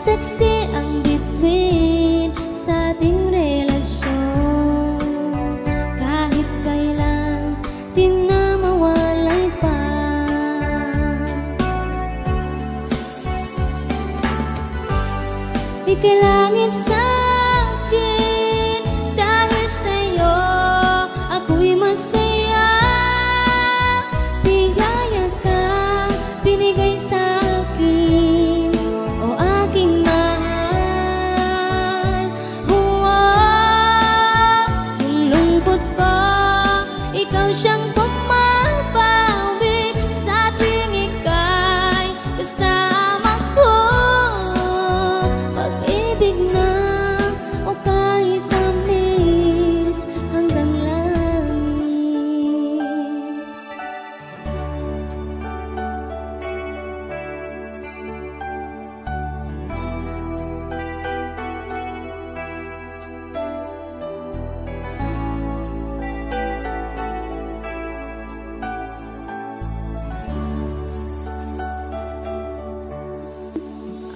Saksi ang bituin sa ating relasyon. Kahit kailan di na mawalay pa. Ika'y langit sa akin, dahil sa'yo ako'y masaya. Biyaya ka binigay sa akin, o aking mahal. Yung lungkot ko, ikaw siyang pumapawi sa tuwing ika'y kasama ko. Pag-ibig na o kahit tamis hanggang langit.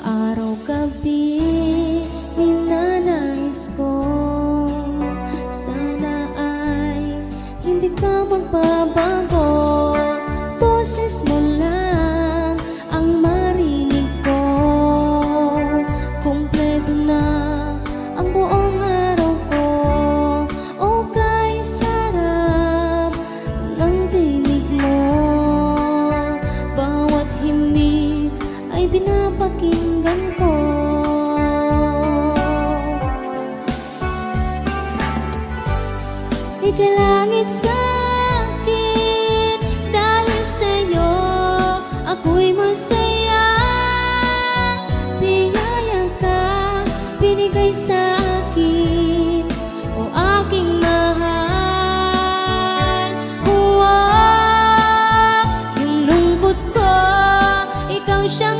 Araw-gabi ninanais ko, sana ay hindi ka magbabago. Boses mo lang ang marinig ko, kumpleto na ang buong araw ko. O kay sarap ng tinig mo, bawat himig ay pinapakinggan ko. Ika'y langit sa akin, dahil sa'yo ako'y masaya. Biyaya ka binigay sa akin, o aking mahal. Yung lungkot ko, ikaw siyang